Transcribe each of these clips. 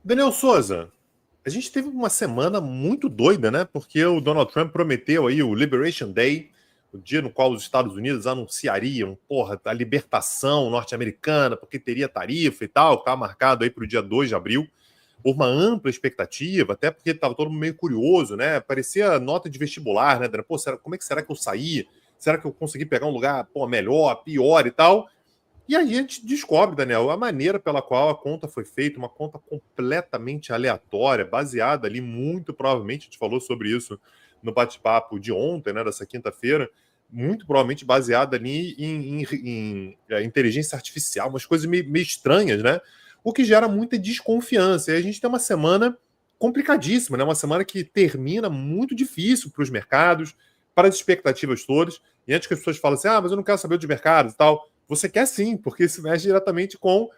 Daniel Souza, a gente teve uma semana muito doida, né? Porque o Donald Trump prometeu aí o Liberation Day, o dia no qual os Estados Unidos anunciariam, a libertação norte-americana, porque teria tarifa e tal, que estava marcado aí para o dia 2 de abril. Houve uma ampla expectativa, até porque estava todo mundo meio curioso, né? Parecia nota de vestibular, né, Daniel? Como é que será que eu saí? Será que eu consegui pegar um lugar, melhor, pior e tal? E aí a gente descobre, Daniel, a maneira pela qual a conta foi feita, uma conta completamente aleatória, baseada ali, muito provavelmente, a gente falou sobre isso no bate-papo de ontem, né, dessa quinta-feira, muito provavelmente baseada ali em inteligência artificial, umas coisas meio estranhas, né? O que gera muita desconfiança. E a gente tem uma semana complicadíssima, né? Uma semana que termina muito difícil para os mercados, para as expectativas todas. E antes que as pessoas falem assim, mas eu não quero saber dos mercados e tal, você quer sim, porque isso mexe diretamente com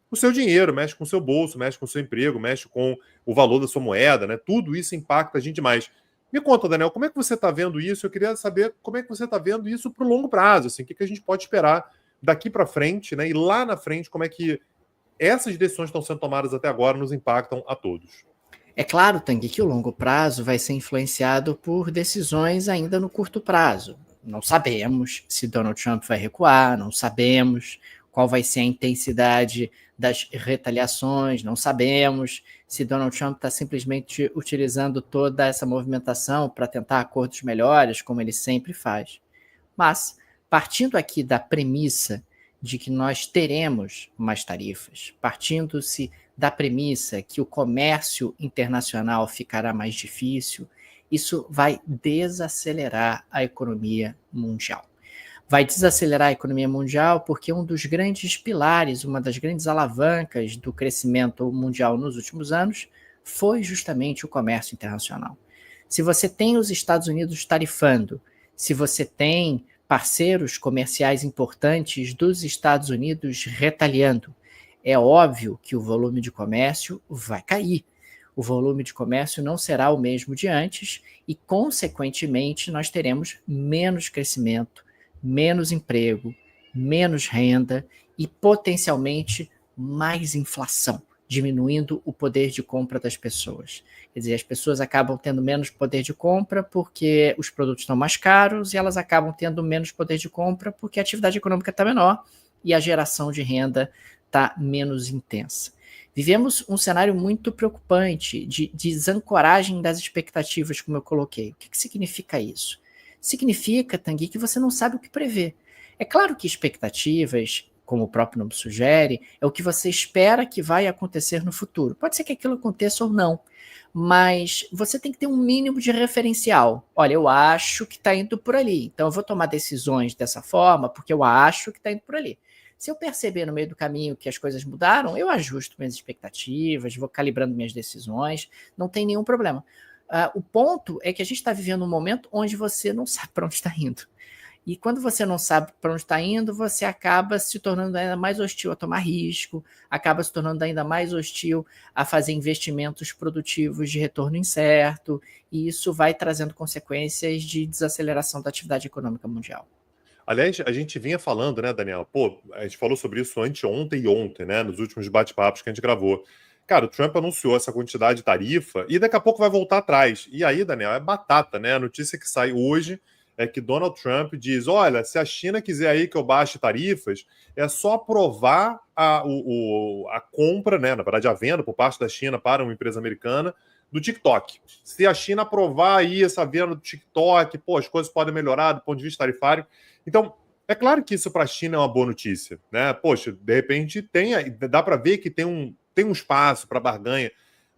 o seu dinheiro, mexe com o seu bolso, mexe com o seu emprego, mexe com o valor da sua moeda, né? Tudo isso impacta a gente demais. Me conta, Daniel, como é que você está vendo isso? Eu queria saber como é que você está vendo isso para o longo prazo, assim, o que a gente pode esperar daqui para frente, né? E lá na frente, como é que essas decisões que estão sendo tomadas até agora nos impactam a todos. É claro, Tanguy, que o longo prazo vai ser influenciado por decisões ainda no curto prazo. Não sabemos se Donald Trump vai recuar, não sabemos qual vai ser a intensidade das retaliações, não sabemos se Donald Trump está simplesmente utilizando toda essa movimentação para tentar acordos melhores, como ele sempre faz. Mas, partindo aqui da premissa de que nós teremos mais tarifas, partindo-se da premissa que o comércio internacional ficará mais difícil, isso vai desacelerar a economia mundial. Vai desacelerar a economia mundial porque um dos grandes pilares, uma das grandes alavancas do crescimento mundial nos últimos anos foi justamente o comércio internacional. Se você tem os Estados Unidos tarifando, se você tem parceiros comerciais importantes dos Estados Unidos retaliando, é óbvio que o volume de comércio vai cair. O volume de comércio não será o mesmo de antes e, consequentemente, nós teremos menos crescimento, menos emprego, menos renda e, potencialmente, mais inflação, diminuindo o poder de compra das pessoas. Quer dizer, as pessoas acabam tendo menos poder de compra porque os produtos estão mais caros e elas acabam tendo menos poder de compra porque a atividade econômica está menor e a geração de renda está menos intensa. Vivemos um cenário muito preocupante de desancoragem das expectativas, como eu coloquei. O que significa isso? Significa, Tanguy, que você não sabe o que prever. É claro que expectativas, como o próprio nome sugere, é o que você espera que vai acontecer no futuro. Pode ser que aquilo aconteça ou não, mas você tem que ter um mínimo de referencial. Olha, eu acho que está indo por ali, então eu vou tomar decisões dessa forma porque eu acho que está indo por ali. Se eu perceber no meio do caminho que as coisas mudaram, eu ajusto minhas expectativas, vou calibrando minhas decisões, não tem nenhum problema. O ponto é que a gente está vivendo um momento onde você não sabe para onde está indo. E quando você não sabe para onde está indo, você acaba se tornando ainda mais hostil a tomar risco, acaba se tornando ainda mais hostil a fazer investimentos produtivos de retorno incerto, e isso vai trazendo consequências de desaceleração da atividade econômica mundial. Aliás, a gente vinha falando, né, Daniel? A gente falou sobre isso anteontem e ontem, né? Nos últimos bate-papos que a gente gravou. Cara, o Trump anunciou essa quantidade de tarifa e daqui a pouco vai voltar atrás. E aí, Daniel, é batata, né? A notícia que sai hoje é que Donald Trump diz: olha, se a China quiser aí que eu baixe tarifas, é só aprovar a compra, né? Na verdade, a venda por parte da China para uma empresa americana do TikTok. Se a China aprovar aí essa venda do TikTok, as coisas podem melhorar do ponto de vista tarifário. Então, é claro que isso para a China é uma boa notícia, né? Poxa, de repente dá para ver que tem um espaço para barganha.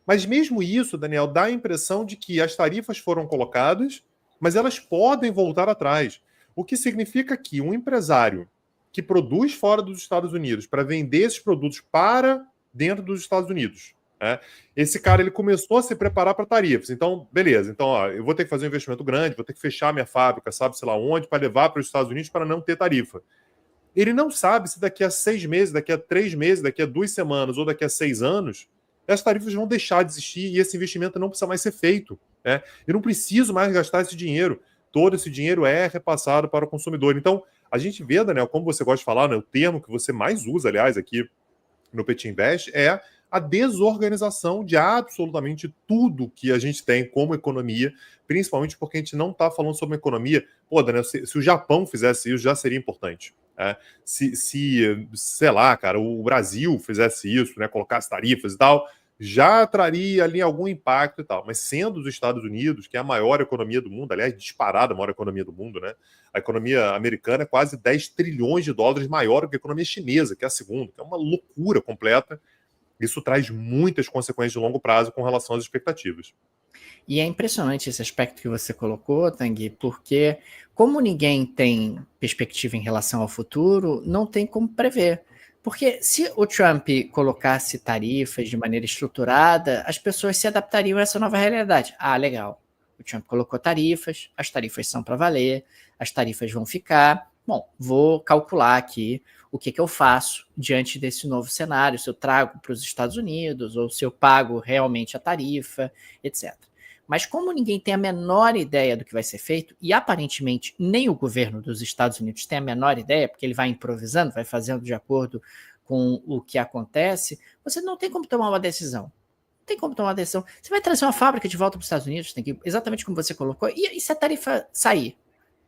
Mas mesmo isso, Daniel, dá a impressão de que as tarifas foram colocadas, mas elas podem voltar atrás. O que significa que um empresário que produz fora dos Estados Unidos para vender esses produtos para dentro dos Estados Unidos, esse cara ele começou a se preparar para tarifas. Então, beleza. Então, eu vou ter que fazer um investimento grande, vou ter que fechar minha fábrica, sabe-se lá onde, para levar para os Estados Unidos para não ter tarifa. Ele não sabe se daqui a 6 meses, daqui a 3 meses, daqui a 2 semanas ou daqui a 6 anos, as tarifas vão deixar de existir e esse investimento não precisa mais ser feito. Eu não preciso mais gastar esse dinheiro. Todo esse dinheiro é repassado para o consumidor. Então, a gente vê, Daniel, como você gosta de falar, né, o termo que você mais usa, aliás, aqui no Petit Invest, é a desorganização de absolutamente tudo que a gente tem como economia, principalmente porque a gente não está falando sobre uma economia. Pô, Daniel, se o Japão fizesse isso, já seria importante. Sei lá, cara, o Brasil fizesse isso, né, colocasse tarifas e tal, já traria ali algum impacto e tal. Mas sendo os Estados Unidos, que é a maior economia do mundo, aliás, disparada a maior economia do mundo, né? A economia americana é quase 10 trilhões de dólares maior do que a economia chinesa, que é a segunda, que é uma loucura completa. Isso traz muitas consequências de longo prazo com relação às expectativas. E é impressionante esse aspecto que você colocou, Tanguy, porque como ninguém tem perspectiva em relação ao futuro, não tem como prever. Porque se o Trump colocasse tarifas de maneira estruturada, as pessoas se adaptariam a essa nova realidade. Ah, legal. O Trump colocou tarifas, as tarifas são para valer, as tarifas vão ficar. Bom, vou calcular aqui o que eu faço diante desse novo cenário, se eu trago para os Estados Unidos ou se eu pago realmente a tarifa, etc. Mas como ninguém tem a menor ideia do que vai ser feito, e aparentemente nem o governo dos Estados Unidos tem a menor ideia, porque ele vai improvisando, vai fazendo de acordo com o que acontece, você não tem como tomar uma decisão. Não tem como tomar uma decisão. Você vai trazer uma fábrica de volta para os Estados Unidos, tem que, exatamente como você colocou, e se a tarifa sair?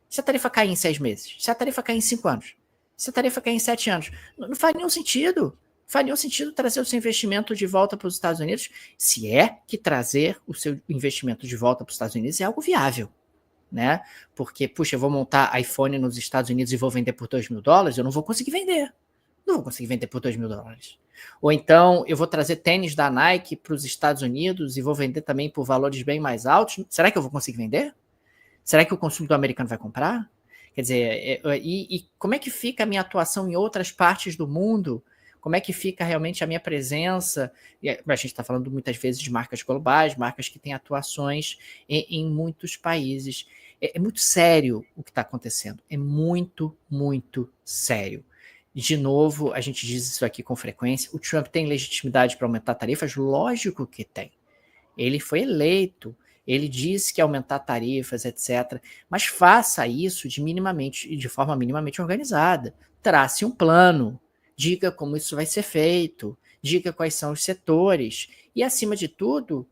Se a tarifa cair em 6 meses? Se a tarifa cair em 5 anos? Se a tarifa cair em 7 anos? Não faz nenhum sentido. Faria nenhum sentido trazer o seu investimento de volta para os Estados Unidos, se é que trazer o seu investimento de volta para os Estados Unidos é algo viável, né? Porque, puxa, eu vou montar iPhone nos Estados Unidos e vou vender por $2.000, eu não vou conseguir vender. Não vou conseguir vender por $2.000. Ou então, eu vou trazer tênis da Nike para os Estados Unidos e vou vender também por valores bem mais altos. Será que eu vou conseguir vender? Será que o consumidor americano vai comprar? Quer dizer, e como é que fica a minha atuação em outras partes do mundo? Como é que fica realmente a minha presença? A gente está falando muitas vezes de marcas globais, marcas que têm atuações em muitos países. É muito sério o que está acontecendo. É muito, muito sério. De novo, a gente diz isso aqui com frequência. O Trump tem legitimidade para aumentar tarifas? Lógico que tem. Ele foi eleito. Ele disse que ia aumentar tarifas, etc. Mas faça isso de forma minimamente organizada. Trace um plano. Diga como isso vai ser feito, diga quais são os setores e, acima de tudo,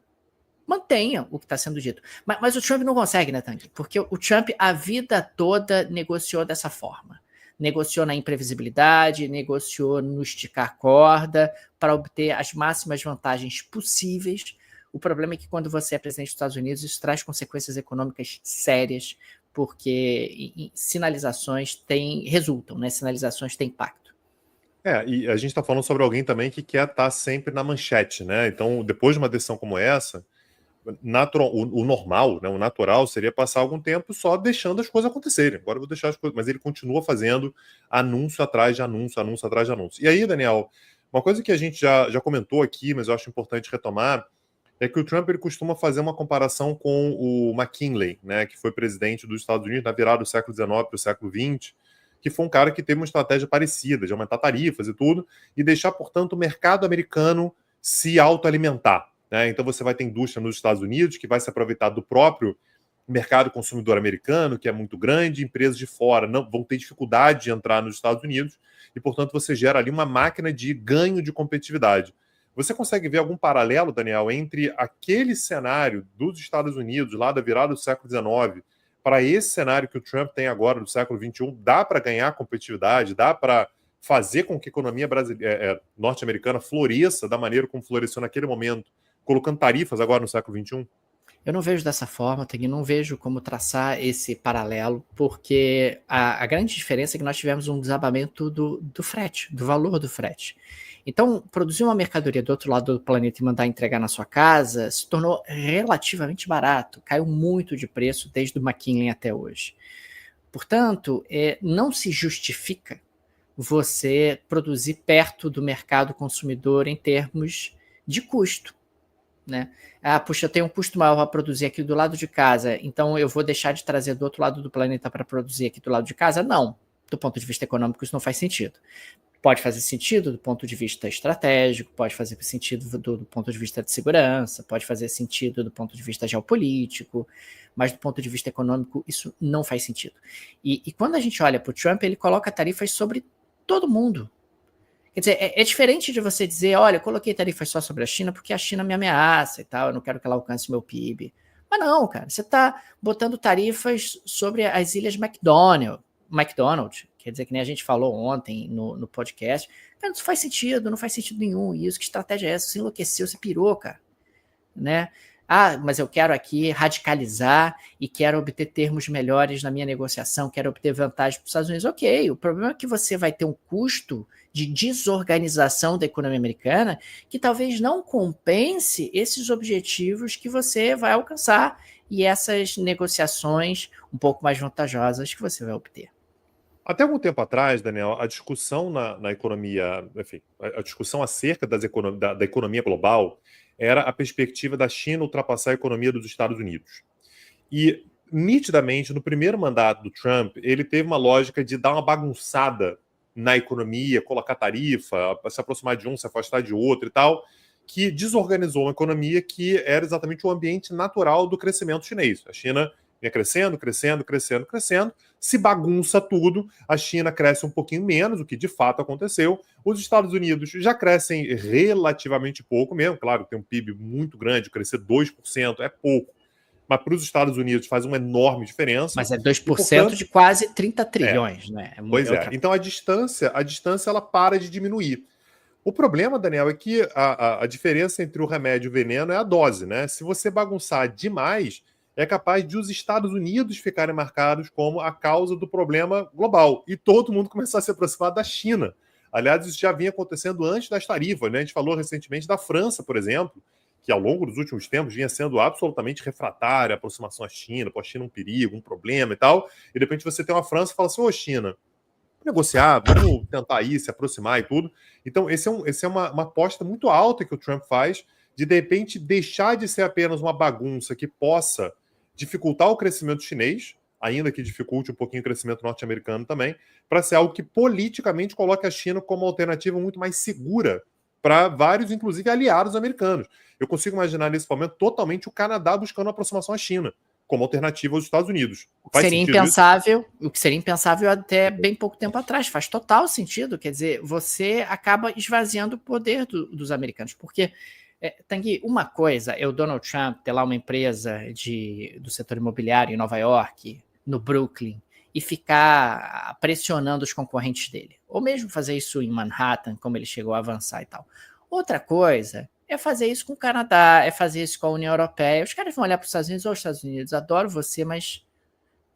mantenha o que está sendo dito. Mas o Trump não consegue, né, Tanguy? Porque o Trump a vida toda negociou dessa forma. Negociou na imprevisibilidade, negociou no esticar corda para obter as máximas vantagens possíveis. O problema é que quando você é presidente dos Estados Unidos, isso traz consequências econômicas sérias, porque sinalizações resultam, né? Sinalizações têm impacto. E a gente está falando sobre alguém também que quer estar sempre na manchete, né? Então, depois de uma decisão como essa, o normal, né, o natural seria passar algum tempo só deixando as coisas acontecerem. Agora eu vou deixar as coisas, mas ele continua fazendo anúncio atrás de anúncio, anúncio atrás de anúncio. E aí, Daniel, uma coisa que a gente já comentou aqui, mas eu acho importante retomar, é que o Trump ele costuma fazer uma comparação com o McKinley, né, que foi presidente dos Estados Unidos na virada do século XIX para o século XX, que foi um cara que teve uma estratégia parecida, de aumentar tarifas e tudo, e deixar, portanto, o mercado americano se autoalimentar. Né? Então você vai ter indústria nos Estados Unidos que vai se aproveitar do próprio mercado consumidor americano, que é muito grande, empresas de fora não vão ter dificuldade de entrar nos Estados Unidos, e, portanto, você gera ali uma máquina de ganho de competitividade. Você consegue ver algum paralelo, Daniel, entre aquele cenário dos Estados Unidos, lá da virada do século XIX, para esse cenário que o Trump tem agora do século XXI? Dá para ganhar competitividade? Dá para fazer com que a economia norte-americana floresça da maneira como floresceu naquele momento, colocando tarifas agora no século XXI? Eu não vejo dessa forma, não vejo como traçar esse paralelo, porque a grande diferença é que nós tivemos um desabamento do frete, do valor do frete. Então, produzir uma mercadoria do outro lado do planeta e mandar entregar na sua casa se tornou relativamente barato, caiu muito de preço desde o McKinley até hoje. Portanto, não se justifica você produzir perto do mercado consumidor em termos de custo. Né? Puxa, eu tenho um custo maior para produzir aqui do lado de casa, então eu vou deixar de trazer do outro lado do planeta para produzir aqui do lado de casa? Não. Do ponto de vista econômico, isso não faz sentido. Pode fazer sentido do ponto de vista estratégico, pode fazer sentido do ponto de vista de segurança, pode fazer sentido do ponto de vista geopolítico, mas do ponto de vista econômico, isso não faz sentido. E quando a gente olha para o Trump, ele coloca tarifas sobre todo mundo. Quer dizer, é diferente de você dizer, olha, eu coloquei tarifas só sobre a China porque a China me ameaça e tal, eu não quero que ela alcance meu PIB. Mas não, cara, você está botando tarifas sobre as ilhas McDonald, quer dizer, que nem a gente falou ontem no podcast. Cara, isso faz sentido, não faz sentido nenhum. Isso, que estratégia é essa? Você enlouqueceu, você pirou, cara. Né? Ah, mas eu quero aqui radicalizar e quero obter termos melhores na minha negociação, quero obter vantagens para os Estados Unidos. Ok, o problema é que você vai ter um custo de desorganização da economia americana que talvez não compense esses objetivos que você vai alcançar e essas negociações um pouco mais vantajosas que você vai obter. Até algum tempo atrás, Daniel, a discussão na economia, enfim, a discussão acerca da economia global era a perspectiva da China ultrapassar a economia dos Estados Unidos. E, nitidamente, no primeiro mandato do Trump, ele teve uma lógica de dar uma bagunçada na economia, colocar tarifa, se aproximar de um, se afastar de outro e tal, que desorganizou uma economia que era exatamente o ambiente natural do crescimento chinês. A China vinha crescendo, crescendo, crescendo, crescendo, se bagunça tudo, a China cresce um pouquinho menos, o que de fato aconteceu, os Estados Unidos já crescem relativamente pouco mesmo, claro, tem um PIB muito grande, crescer 2% é pouco, mas para os Estados Unidos faz uma enorme diferença. Mas é 2% e, portanto, de quase 30 trilhões, né? Pois é. Então a distância ela para de diminuir. O problema, Daniel, é que a diferença entre o remédio e o veneno é a dose, né? Se você bagunçar demais, é capaz de os Estados Unidos ficarem marcados como a causa do problema global e todo mundo começar a se aproximar da China. Aliás, isso já vinha acontecendo antes das tarifas, né? A gente falou recentemente da França, por exemplo, que ao longo dos últimos tempos vinha sendo absolutamente refratária a aproximação à China, pô, a China é um perigo, um problema e tal, e de repente você tem uma França e fala assim, ô China, negociar, vamos tentar ir, se aproximar e tudo. Então, esse é uma aposta muito alta que o Trump faz de repente, deixar de ser apenas uma bagunça que possa dificultar o crescimento chinês, ainda que dificulte um pouquinho o crescimento norte-americano também, para ser algo que politicamente coloque a China como uma alternativa muito mais segura para vários, inclusive, aliados americanos. Eu consigo imaginar nesse momento totalmente o Canadá buscando uma aproximação à China como alternativa aos Estados Unidos. O que seria impensável até bem pouco tempo atrás. Faz total sentido. Quer dizer, você acaba esvaziando o poder dos americanos. Porque, Tanguy, uma coisa é o Donald Trump ter lá uma empresa do setor imobiliário em Nova York, no Brooklyn, e ficar pressionando os concorrentes dele. Ou mesmo fazer isso em Manhattan, como ele chegou a avançar e tal. Outra coisa é fazer isso com o Canadá, é fazer isso com a União Europeia. Os caras vão olhar para os Estados Unidos, Estados Unidos, adoro você, mas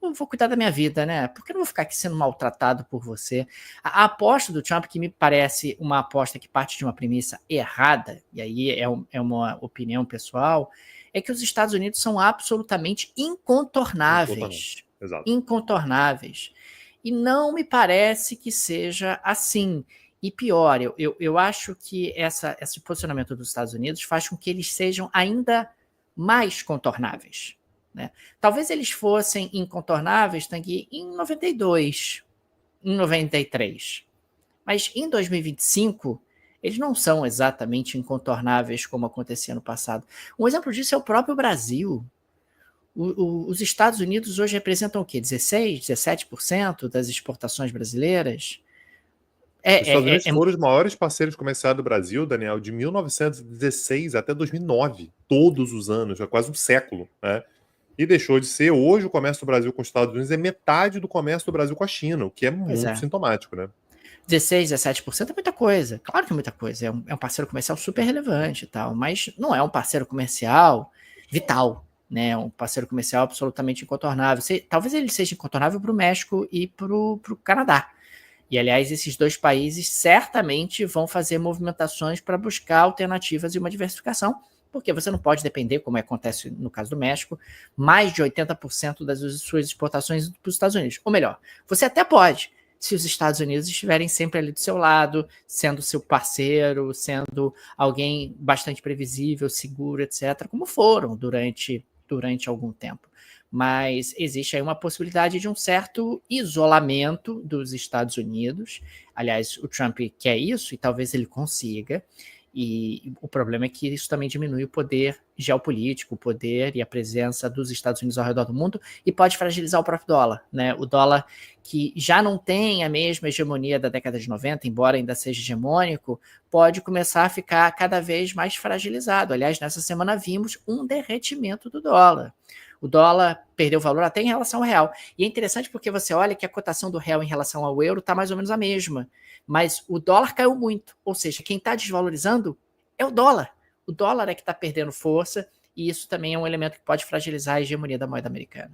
eu vou cuidar da minha vida, né? Porque eu não vou ficar aqui sendo maltratado por você. A aposta do Trump, que me parece uma aposta que parte de uma premissa errada, e aí é uma opinião pessoal, é que os Estados Unidos são absolutamente incontornáveis. Exato. Incontornáveis. E não me parece que seja assim. E pior, eu acho que esse posicionamento dos Estados Unidos faz com que eles sejam ainda mais contornáveis. Né? Talvez eles fossem incontornáveis, Tanguy, em 92, em 93. Mas em 2025, eles não são exatamente incontornáveis como acontecia no passado. Um exemplo disso é o próprio Brasil. Os Estados Unidos hoje representam o quê? 16%, 17% das exportações brasileiras? Os Estados Unidos foram os maiores parceiros comerciais do Brasil, Daniel, de 1916 até 2009, todos os anos, é quase um século, né? E deixou de ser. Hoje, o comércio do Brasil com os Estados Unidos é metade do comércio do Brasil com a China, o que é muito sintomático, né? 16, 17% é muita coisa. Claro que é muita coisa. É um parceiro comercial super relevante e tal, mas não é um parceiro comercial vital, né? É um parceiro comercial absolutamente incontornável. Talvez ele seja incontornável para o México e para o Canadá. E, aliás, esses dois países certamente vão fazer movimentações para buscar alternativas e uma diversificação, porque você não pode depender, como acontece no caso do México, mais de 80% das suas exportações para os Estados Unidos. Ou melhor, você até pode, se os Estados Unidos estiverem sempre ali do seu lado, sendo seu parceiro, sendo alguém bastante previsível, seguro, etc., como foram durante algum tempo. Mas existe aí uma possibilidade de um certo isolamento dos Estados Unidos. Aliás, o Trump quer isso e talvez ele consiga. E o problema é que isso também diminui o poder geopolítico, o poder e a presença dos Estados Unidos ao redor do mundo, e pode fragilizar o próprio dólar, né? O dólar, que já não tem a mesma hegemonia da década de 90, embora ainda seja hegemônico, pode começar a ficar cada vez mais fragilizado. Aliás, nessa semana vimos um derretimento do dólar. O dólar perdeu valor até em relação ao real. E é interessante porque você olha que a cotação do real em relação ao euro está mais ou menos a mesma. Mas o dólar caiu muito. Ou seja, quem está desvalorizando é o dólar. O dólar é que está perdendo força, e isso também é um elemento que pode fragilizar a hegemonia da moeda americana.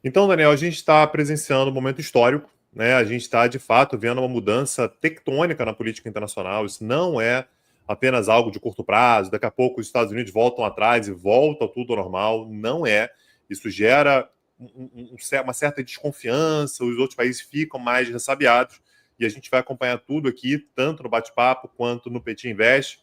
Então, Daniel, a gente está presenciando um momento histórico, né? A gente está, de fato, vendo uma mudança tectônica na política internacional. Isso não é apenas algo de curto prazo. Daqui a pouco os Estados Unidos voltam atrás e volta tudo ao normal. Não é. Isso gera uma certa desconfiança, os outros países ficam mais ressabiados, e a gente vai acompanhar tudo aqui, tanto no bate-papo quanto no Petit Invest.